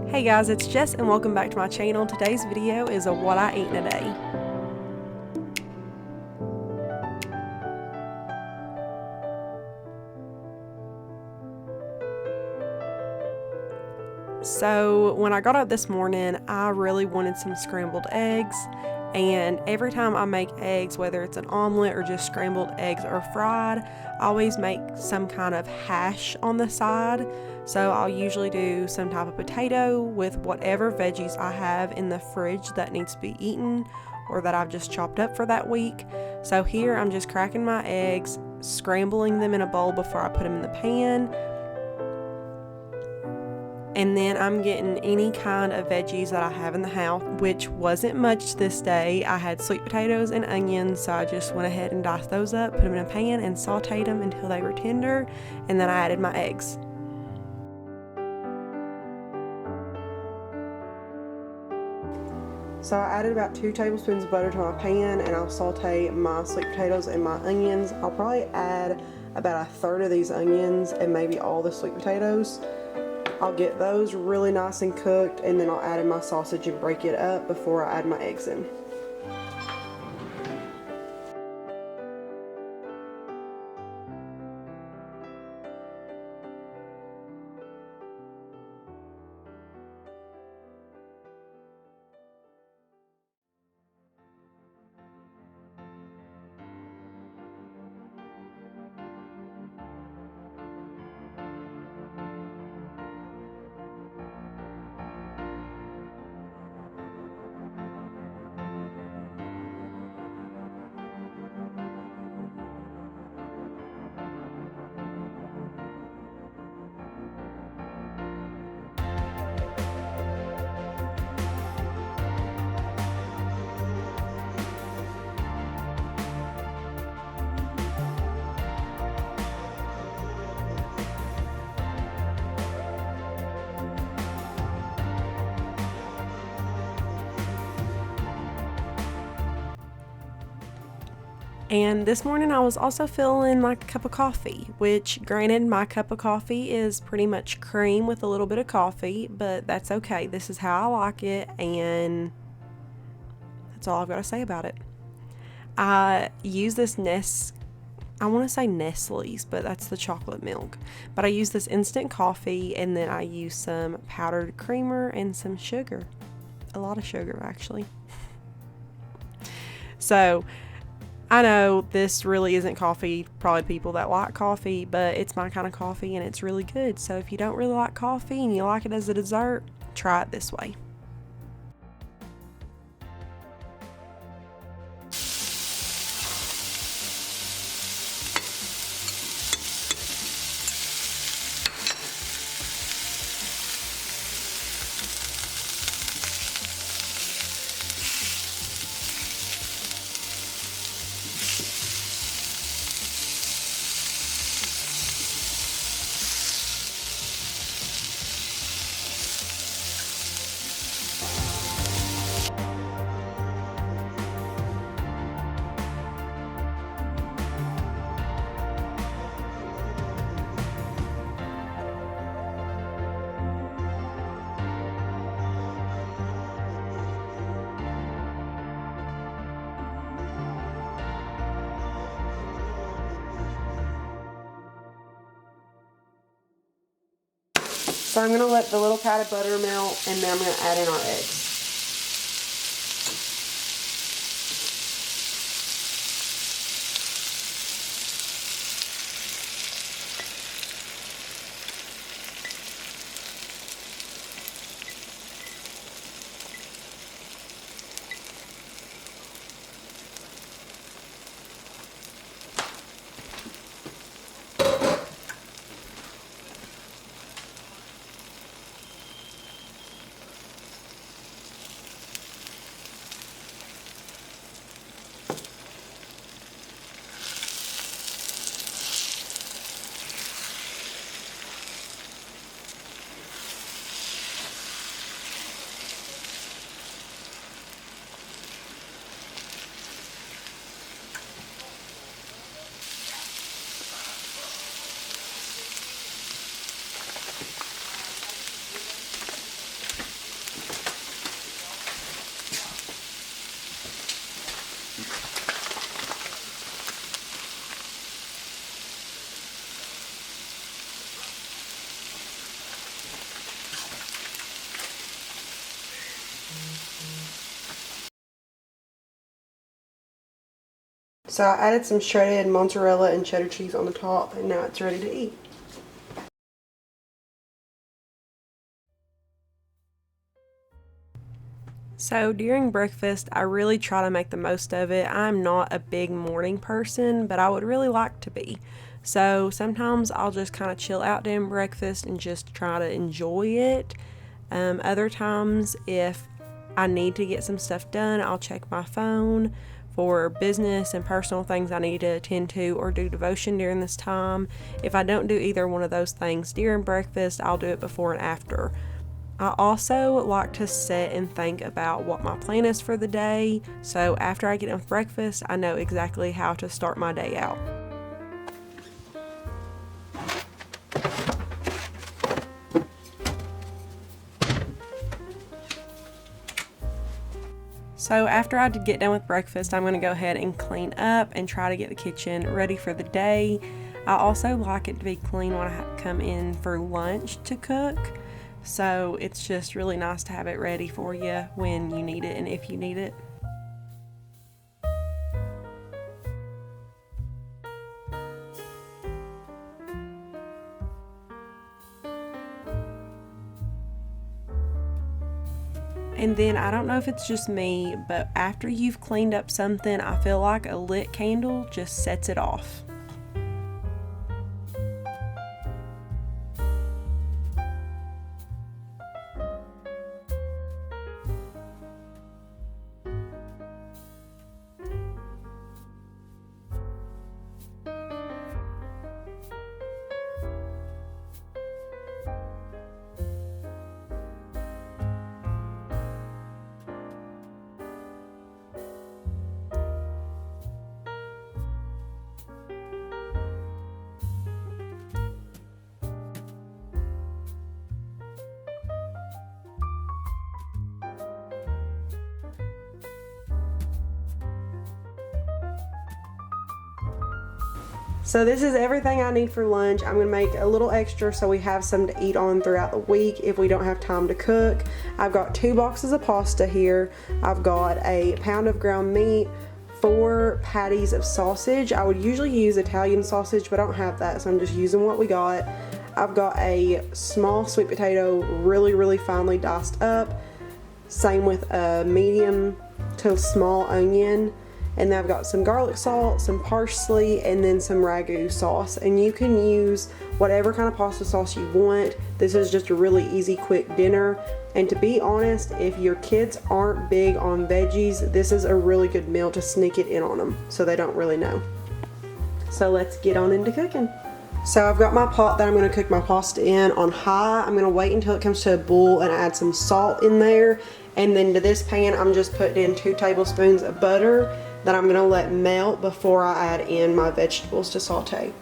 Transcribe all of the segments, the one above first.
Hey guys, it's Jess and welcome back to my channel. Today's video is a what I ate in a day. So when I got up this morning, I really wanted some scrambled eggs, and every time I make eggs, whether it's an omelet or just scrambled eggs or fried, I always make some kind of hash on the side. So I'll usually do some type of potato with whatever veggies I have in the fridge that needs to be eaten or that I've just chopped up for that week. So here I'm just cracking my eggs, scrambling them in a bowl before I put them in the pan. And then I'm getting any kind of veggies that I have in the house, which wasn't much this day. I had sweet potatoes and onions, so I just went ahead and diced those up, put them in a pan, and sauteed them until they were tender, and then I added my eggs. So I added about 2 tablespoons of butter to my pan, and I'll saute my sweet potatoes and my onions. I'll probably add about 1/3 of these onions and maybe all the sweet potatoes. I'll get those really nice and cooked, and then I'll add in my sausage and break it up before I add my eggs in. And this morning I was also filling my cup of coffee, which granted my cup of coffee is pretty much cream with a little bit of coffee, but that's okay. This is how I like it, and that's all I've got to say about it. I use this I want to say Nestle's, but that's the chocolate milk. But I use this instant coffee, and then I use some powdered creamer and some sugar. A lot of sugar, actually. So I know this really isn't coffee, probably people that like coffee, but it's my kind of coffee and it's really good. So if you don't really like coffee and you like it as a dessert, try it this way. So I'm going to let the little pat of butter melt, and then I'm going to add in our eggs. So I added some shredded mozzarella and cheddar cheese on the top, and now it's ready to eat. So during breakfast, I really try to make the most of it. I'm not a big morning person, but I would really like to be. So sometimes I'll just kind of chill out during breakfast and just try to enjoy it. Other times, if I need to get some stuff done, I'll check my phone for business and personal things I need to attend to or do devotion during this time. If I don't do either one of those things during breakfast, I'll do it before and after. I also like to sit and think about what my plan is for the day, so after I get done with breakfast, I know exactly how to start my day out. So after I get done with breakfast, I'm going to go ahead and clean up and try to get the kitchen ready for the day. I also like it to be clean when I come in for lunch to cook. So it's just really nice to have it ready for you when you need it and if you need it. And then I don't know if it's just me, but after you've cleaned up something, I feel like a lit candle just sets it off. So this is everything I need for lunch. I'm gonna make a little extra so we have some to eat on throughout the week if we don't have time to cook. I've got 2 boxes of pasta here. I've got a pound of ground meat, 4 patties of sausage. I would usually use Italian sausage, but I don't have that, so I'm just using what we got. I've got a small sweet potato, really finely diced up. Same with a medium to small onion. And then I've got some garlic salt, some parsley, and then some ragu sauce. And you can use whatever kind of pasta sauce you want. This is just a really easy, quick dinner. And to be honest, if your kids aren't big on veggies, this is a really good meal to sneak it in on them so they don't really know. So let's get on into cooking. So I've got my pot that I'm going to cook my pasta in on high. I'm going to wait until it comes to a boil and add some salt in there. And then to this pan, I'm just putting in 2 tablespoons of butter that I'm going to let melt before I add in my vegetables to saute.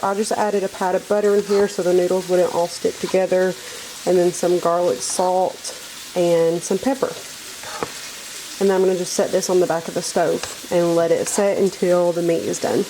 I just added a pat of butter in here so the noodles wouldn't all stick together, and then some garlic salt and some pepper. And then I'm going to just set this on the back of the stove and let it set until the meat is done.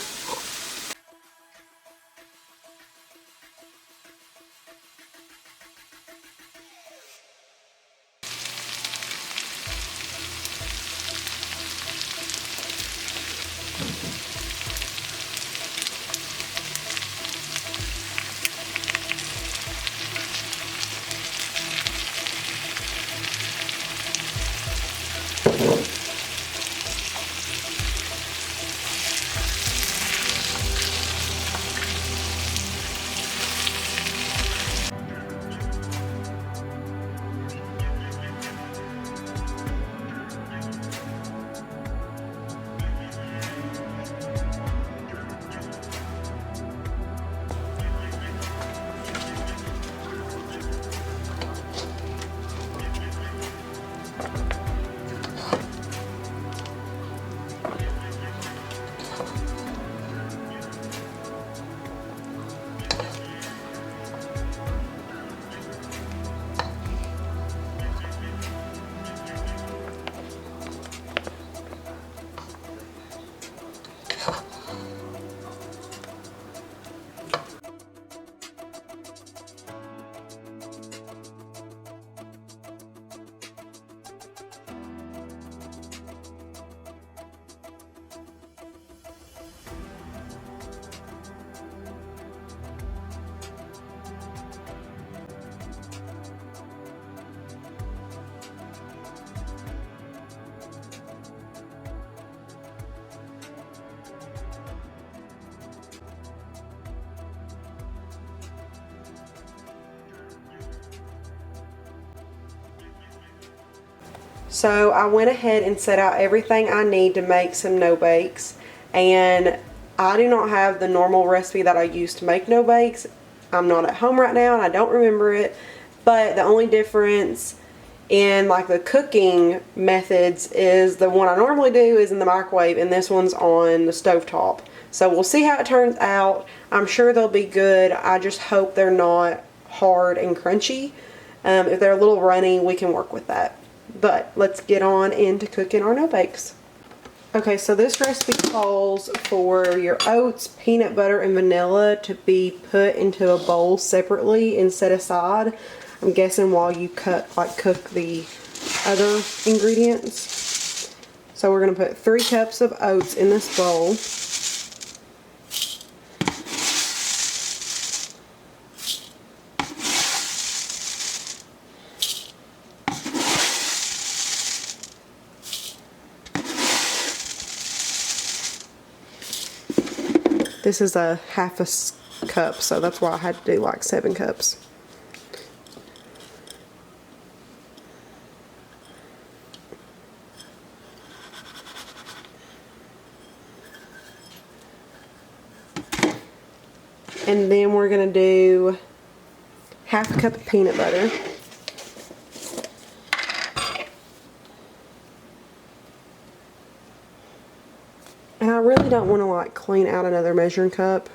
So I went ahead and set out everything I need to make some no-bakes, and I do not have the normal recipe that I use to make no-bakes. I'm not at home right now and I don't remember it, but the only difference in like the cooking methods is the one I normally do is in the microwave, and this one's on the stovetop. So we'll see how it turns out. I'm sure they'll be good. I just hope they're not hard and crunchy. If they're a little runny, we can work with that. But let's get on into cooking our no-bakes. Okay, so this recipe calls for your oats, peanut butter, and vanilla to be put into a bowl separately and set aside. I'm guessing while you cook the other ingredients. So we're going to put 3 cups of oats in this bowl. This is a half a cup, so that's why I had to do like 7 cups. And then we're going to do half a cup of peanut butter. And I really don't want to like clean out another measuring cup.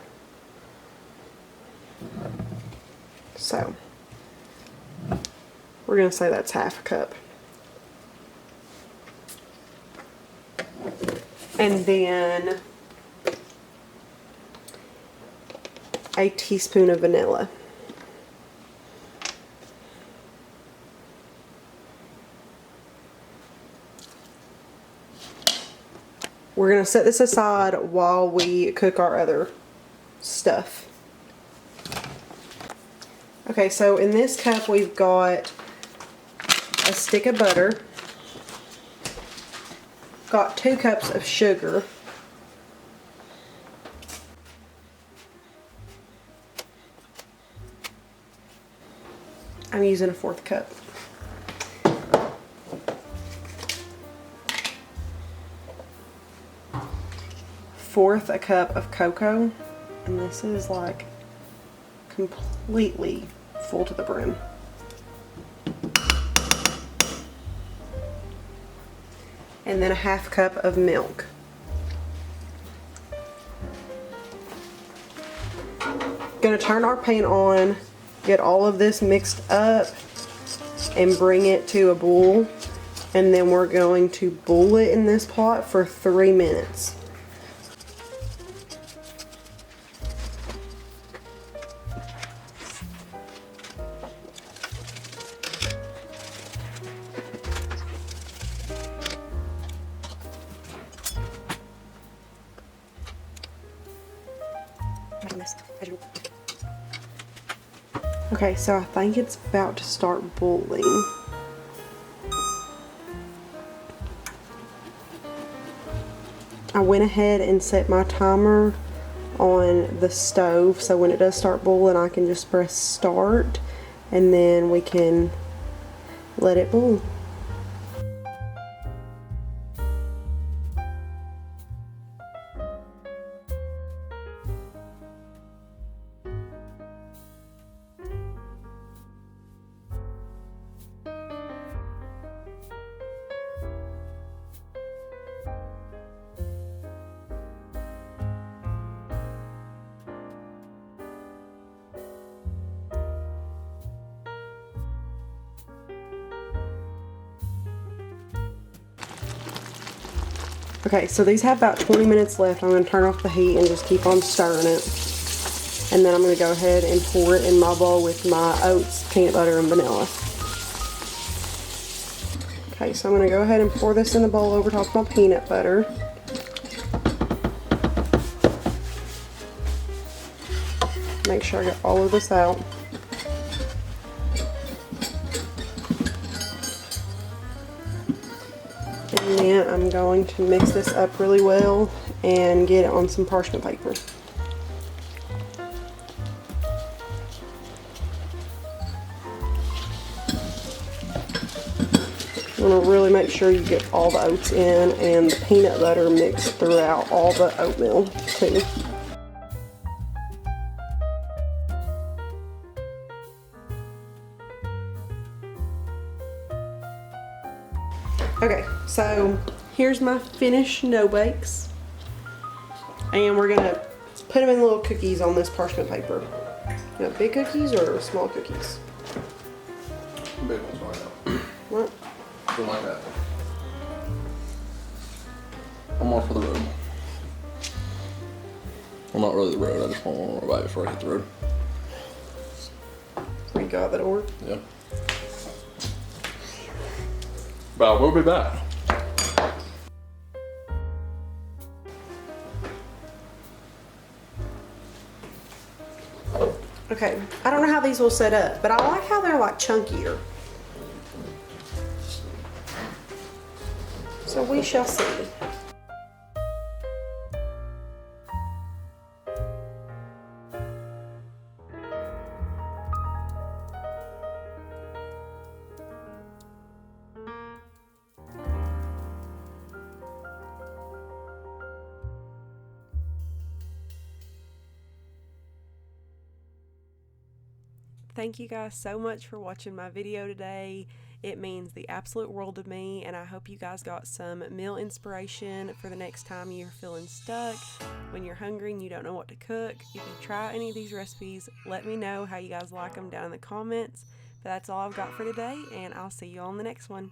So we're going to say that's half a cup. And then a teaspoon of vanilla. We're going to set this aside while we cook our other stuff. Okay, so in this cup we've got a stick of butter, got 2 cups of sugar, I'm using a 1/4 cup. A cup of cocoa, and this is like completely full to the brim. And then a half cup of milk. Gonna turn our pan on, get all of this mixed up, and bring it to a boil, and then we're going to boil it in this pot for 3 minutes. Okay, so I think it's about to start boiling. I went ahead and set my timer on the stove, so when it does start boiling I can just press start and then we can let it boil. Okay, so these have about 20 minutes left. I'm going to turn off the heat and just keep on stirring it. And then I'm going to go ahead and pour it in my bowl with my oats, peanut butter, and vanilla. Okay, so I'm going to go ahead and pour this in the bowl over top of my peanut butter. Make sure I get all of this out. And then I'm going to mix this up really well and get it on some parchment paper. You want to really make sure you get all the oats in and the peanut butter mixed throughout all the oatmeal too. Okay, so here's my finished no-bakes. And we're gonna put them in little cookies on this parchment paper. You know, big cookies or small cookies? Big ones right now. What? Something like that. I'm off for the road. Well, not really the road. I just want one more bite before I hit the road. We got the door. Yeah. But we'll be back. Okay, I don't know how these will set up, but I like how they're like chunkier. So we shall see. Thank you guys so much for watching my video today. It means the absolute world to me, and I hope you guys got some meal inspiration for the next time you're feeling stuck, when you're hungry and you don't know what to cook. If you try any of these recipes, let me know how you guys like them down in the comments. But that's all I've got for today, and I'll see you on the next one.